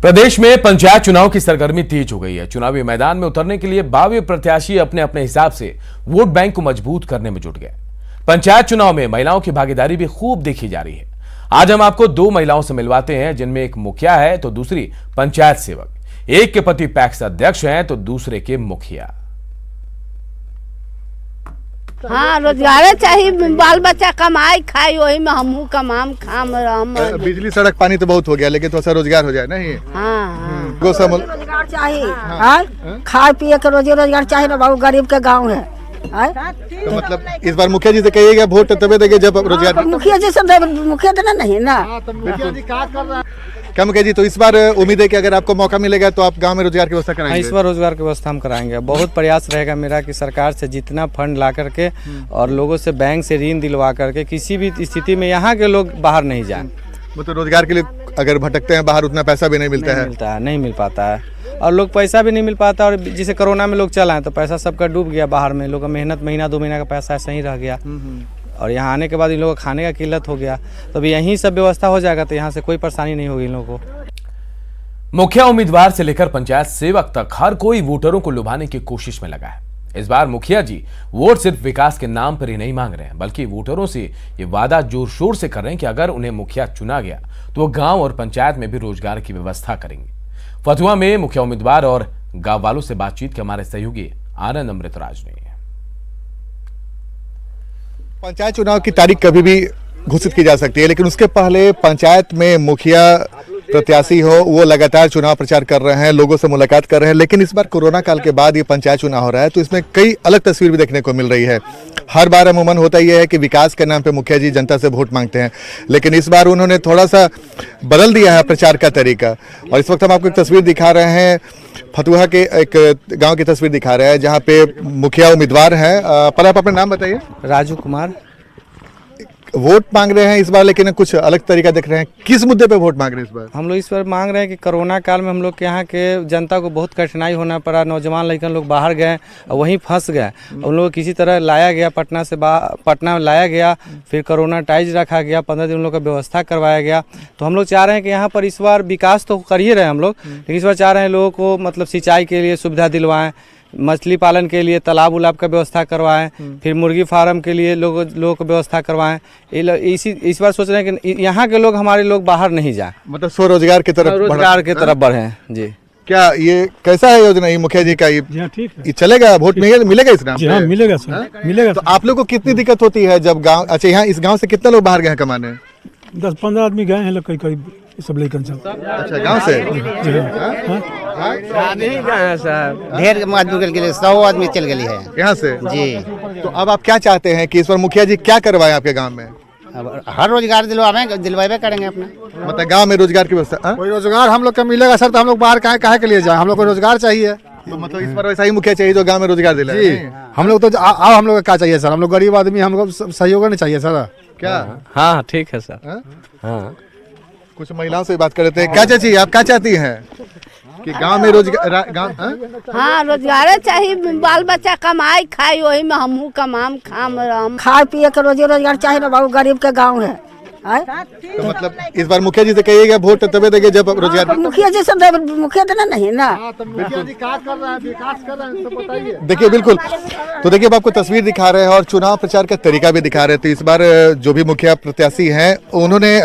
प्रदेश में पंचायत चुनाव की सरगर्मी तेज हो गई है। चुनावी मैदान में उतरने के लिए 22 प्रत्याशी अपने अपने हिसाब से वोट बैंक को मजबूत करने में जुट गए। पंचायत चुनाव में महिलाओं की भागीदारी भी खूब देखी जा रही है। आज हम आपको दो महिलाओं से मिलवाते हैं, जिनमें एक मुखिया है तो दूसरी पंचायत सेवक। एक के पति पैक्स अध्यक्ष हैं तो दूसरे के मुखिया। हाँ, रोजगार चाहिए, बाल बच्चा कमाई खाई, वही में हमहू कमाम खाम राम। बिजली सड़क पानी तो बहुत हो गया, लेकिन थोड़ा सा रोजगार हो जाए ना। ये हाँ, रोजगार चाहिए, खाए पिए के रोजगार चाहिए ना बाबू, गरीब के गाँव है। तो मतलब इस बार मुखिया जी से कहिएगा वोट तबे देंगे जब रोजगार। मुखिया जी से मुखिया देना नहीं ना। क्या मुखिया जी, तो इस बार उम्मीद है कि अगर आपको मौका मिलेगा तो आप गांव में रोजगार की व्यवस्था कराएंगे? इस बार रोजगार की व्यवस्था हम कराएंगे। बहुत प्रयास रहेगा मेरा कि सरकार से जितना फंड ला करके और लोगों से बैंक से ऋण दिलवा करके किसी भी स्थिति में यहाँ के लोग बाहर नहीं जाएं। मतलब रोजगार के लिए अगर भटकते हैं बाहर, उतना पैसा भी नहीं मिलता है। नहीं मिल पाता है, और लोग पैसा भी नहीं मिल पाता। और जैसे कोरोना में लोग चला है तो पैसा सबका डूब गया बाहर में। लोग का मेहनत महीना 2 महीना का पैसा ऐसा ही रह गया, और यहाँ आने के बाद इन लोगों को खाने का किल्लत हो गया। तो अभी यहीं सब व्यवस्था हो जाएगा तो यहाँ से कोई परेशानी नहीं होगी इन लोगों को। मुखिया उम्मीदवार से लेकर पंचायत सेवक तक हर कोई वोटरों को लुभाने की कोशिश में लगा है। इस बार मुखिया जी वोट सिर्फ विकास के नाम पर ही नहीं मांग रहे हैं, बल्कि वोटरों से ये वादा जोर शोर से कर रहे हैं कि अगर उन्हें मुखिया चुना गया तो वो गांव और पंचायत में भी रोजगार की व्यवस्था करेंगे। फतुहा में मुखिया उम्मीदवार और गांव वालों से बातचीत के हमारे सहयोगी आनंद अमृतराज ने। पंचायत चुनाव की तारीख कभी भी घोषित की जा सकती है, लेकिन उसके पहले पंचायत में मुखिया प्रत्याशी हो वो लगातार चुनाव प्रचार कर रहे हैं, लोगों से मुलाकात कर रहे हैं। लेकिन इस बार कोरोना काल के बाद ये पंचायत चुनाव हो रहा है तो इसमें कई अलग तस्वीर भी देखने को मिल रही है। हर बार अमूमन होता ही है कि विकास के नाम पे मुखिया जी जनता से वोट मांगते हैं, लेकिन इस बार उन्होंने थोड़ा सा बदल दिया है प्रचार का तरीका। और इस वक्त हम आपको एक तस्वीर दिखा रहे हैं, फतुहा के एक गाँव की तस्वीर दिखा रहे हैं जहाँ पे मुखिया उम्मीदवार हैं। पहले आप अपना नाम बताइए। राजू कुमार। वोट मांग रहे हैं इस बार, लेकिन कुछ अलग तरीका देख रहे हैं। किस मुद्दे पे वोट मांग रहे हैं इस बार? हम लोग इस बार मांग रहे हैं कि कोरोना काल में हम लोग के यहाँ के जनता को बहुत कठिनाई होना पड़ा। नौजवान लड़के लोग बाहर गए और वहीं फंस गए। उन लोग किसी तरह लाया गया, पटना में लाया गया, फिर कोरोना टाइज रखा गया, 15 दिन उन लोग का व्यवस्था करवाया गया। तो हम लोग चाह रहे हैं कि यहाँ पर इस बार विकास तो कर ही रहे हैं हम लोग, लेकिन इस बार चाह रहे हैं लोगों को मतलब सिंचाई के लिए सुविधा दिलवाएं, मछली पालन के लिए तालाब उलाब का व्यवस्था करवाएं, फिर मुर्गी फार्म के लिए लोगों को व्यवस्था करवाएं। इस बार सोच रहे हैं कि यहाँ के लोग, हमारे लोग बाहर नहीं जाएं, मतलब स्वरोजगार की तरफ बढ़े जी। क्या ये कैसा है योजना ये मुखिया जी का? ये ठीक है, ये चलेगा, वोट मिलेगा इस नाम? हाँ, मिलेगा सर, मिलेगा। तो आप लोग को कितनी दिक्कत होती है जब गाँव, अच्छा यहाँ इस गाँव से कितने लोग बाहर गए हैं कमाने? 10-15 आदमी गए हैं करीब सब लेकर। अच्छा, गाँव से नहीं गए सर, ढेर आदमी के लिए 100 आदमी चल गई है यहाँ से जी। तो अब आप क्या चाहते हैं कि इस बार मुखिया जी क्या करवाएं आपके गांव में? अब हर रोजगार दिलवावे करेंगे अपना, मतलब गांव में रोजगार की व्यवस्था। कोई रोजगार हम लोग का मिलेगा सर, तो हम लोग बाहर काहे के लिए जाए? हम लोग को रोजगार चाहिए। तो मतलब इस बार वैसा ही मुखिया चाहिए जो गांव में रोजगार दिलाए जी। हम लोग तो हम लोग क्या चाहिए सर? हम लोग गरीब आदमी, हम लोग सहयोग नहीं चाहिए सर। क्या? हाँ ठीक है सर। हाँ, कुछ महिलाओं से बात कर लेते हैं। क्या चाची, आप क्या चाहती हैं कि गांव में रोजगार? हाँ, रोजगार चाहिए, बाल बच्चा कमाई खाई, वही में हमहू कमाम खाम राम। खाए पिए के रोजगार चाहिए ना बाबू, गरीब के गाँव है। तो मतलब इस बार मुखिया जी से कहिएगा वोट तबे देंगे जब रोजगार। मुखिया जी से मुखिया देना नहीं ना। देखिए बिल्कुल, तो देखिए अब आपको तस्वीर दिखा रहे हैं और चुनाव प्रचार का तरीका भी दिखा रहे थे। इस बार जो भी मुखिया प्रत्याशी हैं उन्होंने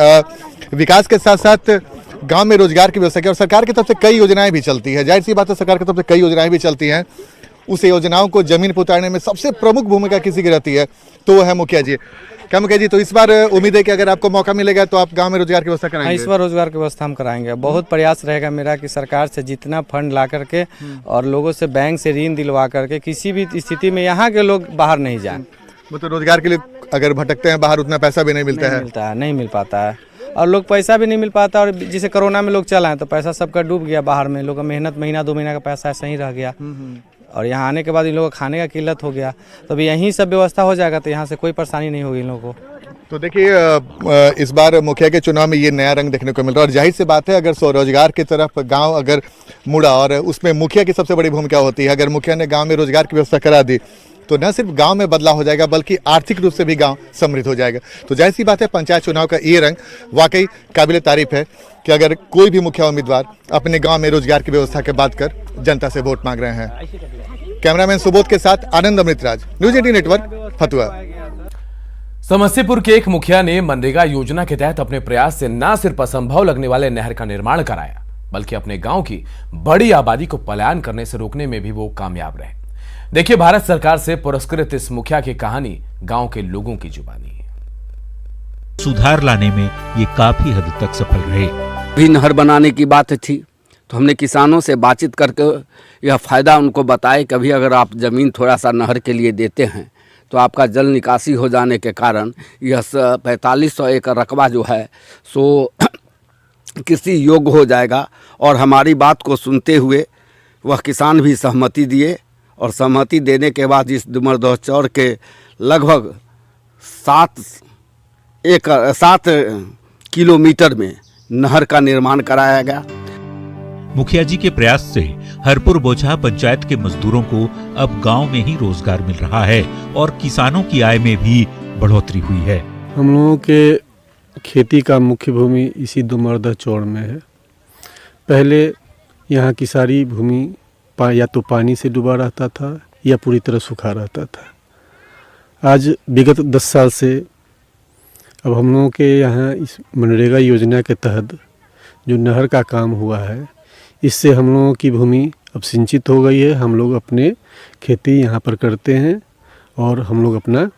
विकास के साथ साथ गांव में रोजगार की व्यवस्था की, और सरकार की तरफ से कई योजनाएं भी चलती है। जाहिर सी बात है, सरकार की तरफ से कई योजनाएं भी चलती हैं। उस योजनाओं को जमीन पर उतारने में सबसे प्रमुख भूमिका किसी की रहती है तो वो है मुखिया जी। क्या मुखिया जी, तो इस बार उम्मीद है कि अगर आपको मौका मिलेगा तो आप गांव में रोजगार की व्यवस्था कराएंगे? इस बार रोजगार की व्यवस्था हम कराएंगे। बहुत प्रयास रहेगा मेरा कि सरकार से जितना फंड ला करके और लोगों से बैंक से ऋण दिलवा करके किसी भी स्थिति में यहाँ के लोग बाहर नहीं जाएं। मतलब रोजगार के लिए अगर भटकते हैं बाहर, उतना पैसा भी नहीं मिलता है। नहीं मिल पाता है, और लोग पैसा भी नहीं मिल पाता। और जैसे कोरोना में लोग चला है तो पैसा सबका डूब गया बाहर में। लोग का मेहनत महीना 2 महीना का पैसा ऐसा ही रह गया, और यहाँ आने के बाद इन लोगों को खाने का किल्लत हो गया। तो अभी यहीं सब व्यवस्था हो जाएगा तो यहाँ से कोई परेशानी नहीं होगी इन लोगों को। तो देखिए इस बार मुखिया के चुनाव में ये नया रंग देखने को मिल रहा है, और जाहिर सी बात है अगर स्वरोजगार की तरफ गांव अगर मुड़ा, और उसमें मुखिया की सबसे बड़ी भूमिका होती है। अगर मुखिया ने गांव में रोजगार की व्यवस्था करा दी तो न सिर्फ गांव में बदलाव हो जाएगा बल्कि आर्थिक रूप से भी गांव समृद्ध हो जाएगा। तो जाहिर सी बात है, पंचायत चुनाव का ये रंग वाकई काबिल तारीफ है कि अगर कोई भी मुखिया उम्मीदवार अपने गांव में रोजगार की व्यवस्था के बात कर जनता से वोट मांग रहे हैं। कैमरामैन सुबोध के साथ आनंद अमृतराज, न्यूज 18 नेटवर्क, फतुहा। समस्तीपुर के एक मुखिया ने मनरेगा योजना के तहत अपने प्रयास से न सिर्फ असंभव लगने वाले नहर का निर्माण कराया, बल्कि अपने गांव की बड़ी आबादी को पलायन करने से रोकने में भी वो कामयाब रहे। देखिए भारत सरकार से पुरस्कृत इस मुखिया की कहानी गांव के लोगों की जुबानी है। सुधार लाने में ये काफी हद तक सफल रहे। भी नहर बनाने की बात थी तो हमने किसानों से बातचीत करके यह फायदा उनको बताए, कभी अगर आप जमीन थोड़ा सा नहर के लिए देते हैं तो आपका जल निकासी हो जाने के कारण यह 4500 एकड़ रकबा जो है सो कृषि योग्य हो जाएगा। और हमारी बात को सुनते हुए वह किसान भी सहमति दिए और सहमति देने के बाद इस डुमरदह चौर के लगभग 7 किलोमीटर में नहर का निर्माण कराया गया। मुखिया जी के प्रयास से हरपुर बोझा पंचायत के मजदूरों को अब गांव में ही रोजगार मिल रहा है और किसानों की आय में भी बढ़ोतरी हुई है। हम लोगों के खेती का मुख्य भूमि इसी डुमरदह चौड़ में है। पहले यहाँ की सारी भूमि या तो पानी से डूबा रहता था या पूरी तरह सूखा रहता था। आज विगत 10 साल से अब हम लोगों के यहाँ इस मनरेगा योजना के तहत जो नहर का काम हुआ है, इससे हम लोगों की भूमि अब सिंचित हो गई है। हम लोग अपने खेती यहाँ पर करते हैं और हम लोग अपना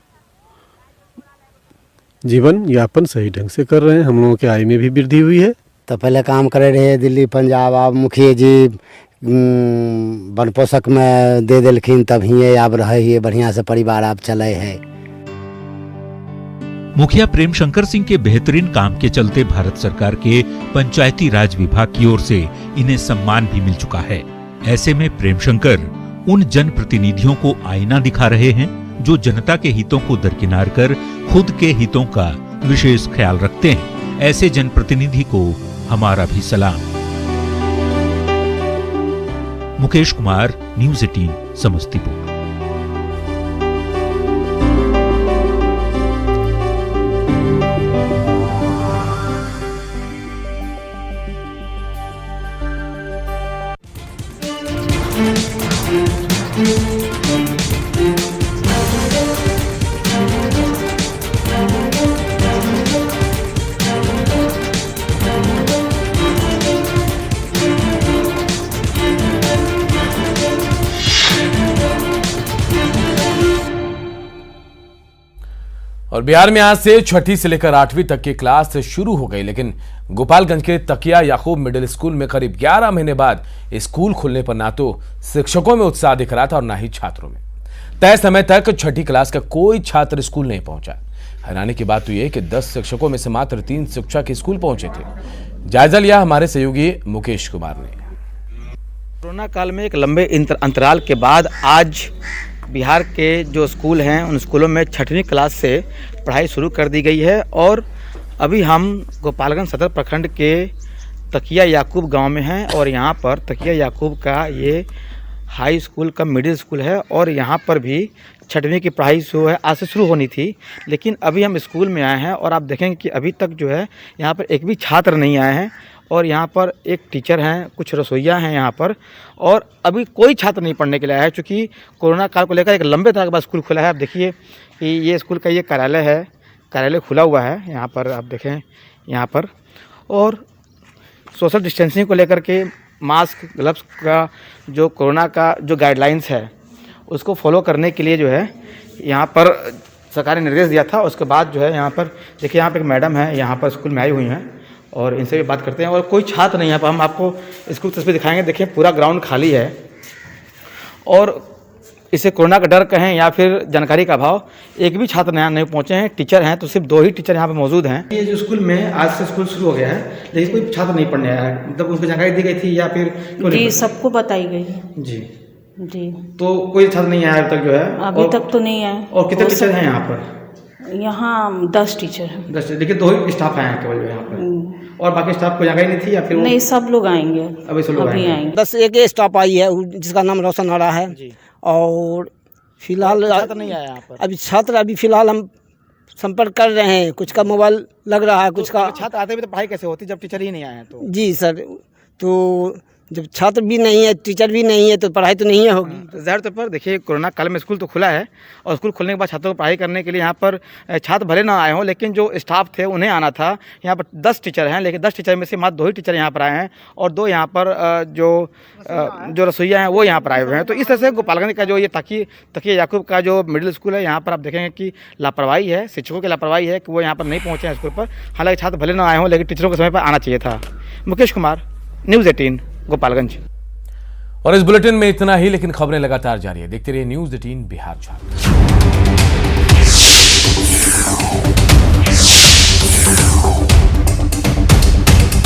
जीवन यापन सही ढंग से कर रहे हैं। हम लोगों के आय में भी वृद्धि हुई है। तो पहले काम करे रहे दिल्ली पंजाब, अब मुखिया जी वन पोषक में दे दिलखिन, तब ही अब रहे बढ़िया से परिवार अब चले है। मुखिया प्रेम शंकर सिंह के बेहतरीन काम के चलते भारत सरकार के पंचायती राज विभाग की ओर से इन्हें सम्मान भी मिल चुका है। ऐसे में प्रेम शंकर उन जनप्रतिनिधियों को आईना दिखा रहे हैं जो जनता के हितों को दरकिनार कर खुद के हितों का विशेष ख्याल रखते हैं। ऐसे जनप्रतिनिधि को हमारा भी सलाम। मुकेश कुमार, न्यूज 18 समस्तीपुर। और बिहार में आज से 6ठी से लेकर 8वीं तक की क्लास शुरू हो गई, लेकिन गोपालगंज के तकिया याकूब मिडिल स्कूल में करीब 11 महीने बाद स्कूल खुलने पर ना तो शिक्षकों में उत्साह दिख रहा था और ना ही छात्रों में। तय समय तक 6ठी क्लास का कोई छात्र स्कूल नहीं पहुंचा। हैरानी की बात तो यह कि 10 शिक्षकों में से मात्र 3 शिक्षक स्कूल पहुंचे थे। जायजा लिया हमारे सहयोगी मुकेश कुमार ने। कोरोना काल में एक लंबे अंतराल के बाद आज बिहार के जो स्कूल हैं उन स्कूलों में 6वीं क्लास से पढ़ाई शुरू कर दी गई है। और अभी हम गोपालगंज सदर प्रखंड के तकिया याकूब गांव में हैं और यहाँ पर तकिया याकूब का ये हाई स्कूल का मिडिल स्कूल है और यहाँ पर भी 6वीं की पढ़ाई जो है आज से शुरू होनी थी, लेकिन अभी हम स्कूल में आए हैं और आप देखेंगे कि अभी तक जो है यहाँ पर एक भी छात्र नहीं आए हैं। और यहाँ पर एक टीचर हैं, कुछ रसोइया हैं यहाँ पर, और अभी कोई छात्र नहीं पढ़ने के लिए आया है। चूँकि कोरोना काल को लेकर एक लंबे तरह के बाद स्कूल खुला है। आप देखिए कि ये स्कूल का ये कार्यालय है, कार्यालय खुला हुआ है यहाँ पर, आप देखें यहाँ पर। और सोशल डिस्टेंसिंग को लेकर के मास्क, ग्लव्स का जो कोरोना का जो गाइडलाइंस है उसको फॉलो करने के लिए जो है यहाँ पर सरकार ने निर्देश दिया था। उसके बाद जो है यहाँ पर देखिए, यहाँ पर एक मैडम है यहाँ पर स्कूल में आई हुई हैं और इनसे भी बात करते हैं। और कोई छात्र नहीं है, पर हम आपको स्कूल तस्वीर दिखाएंगे। देखिए पूरा ग्राउंड खाली है और इसे कोरोना का डर कहें या फिर जानकारी का अभाव, एक भी छात्र यहाँ नहीं पहुँचे हैं। टीचर हैं तो सिर्फ 2 ही टीचर यहाँ पर मौजूद हैं। ये जो स्कूल में आज से स्कूल शुरू हो गया है, लेकिन कोई छात्र नहीं पढ़ने आया है, मतलब उनको जानकारी दी गई थी या फिर जी सबको बताई गई जी जी। तो कोई छात्र नहीं आया अभी तक जो है, अभी तक तो नहीं आया। और कितने टीचर हैं यहाँ पर? यहाँ 10 टीचर हैं। 10, लेकिन 2 ही स्टाफ आए हैं केवल यहाँ पर, और बाकी स्टाफ को जानकारी नहीं थी या फिर नहीं? सब लोग आएंगे, अभी सब लोग आएंगे। 10 एक स्टाफ आई है जिसका नाम रोशन आड़ा है और फिलहाल छात्र नहीं आया यहाँ पर। अभी छात्र अभी फिलहाल हम संपर्क कर रहे हैं, कुछ का मोबाइल लग रहा है, कुछ का। छात्र आते भी तो पढ़ाई कैसे होती जब टीचर ही नहीं आए हैं तो? जी सर, तो जब छात्र भी नहीं है, टीचर भी नहीं है, तो पढ़ाई तो नहीं होगी। तो ज़ाहिर तौर पर देखिए कोरोना काल में स्कूल तो खुला है और स्कूल खुलने के बाद छात्रों को पढ़ाई करने के लिए यहाँ पर छात्र भले ना आए हों, लेकिन जो स्टाफ थे उन्हें आना था। यहाँ पर 10 टीचर हैं, लेकिन 10 टीचर में से मात्र 2 ही टीचर यहाँ पर आए हैं और 2 यहाँ पर जो रसोइया हैं वो यहाँ पर आए हुए हैं। तो इस तरह से गोपालगंज का जो ये तकिया याकूब का जो मिडिल स्कूल है, यहाँ पर आप देखेंगे कि लापरवाही है, शिक्षकों की लापरवाही है कि वो यहाँ पर नहीं पहुँचे हैं स्कूल पर। हालांकि छात्र भले ना आए हों, लेकिन टीचरों को समय पर आना चाहिए था। मुकेश कुमार, न्यूज़ 18 गोपालगंज। और इस बुलेटिन में इतना ही, लेकिन खबरें लगातार जारी है। देखते रहिए न्यूज़ 18 बिहार झारखंड।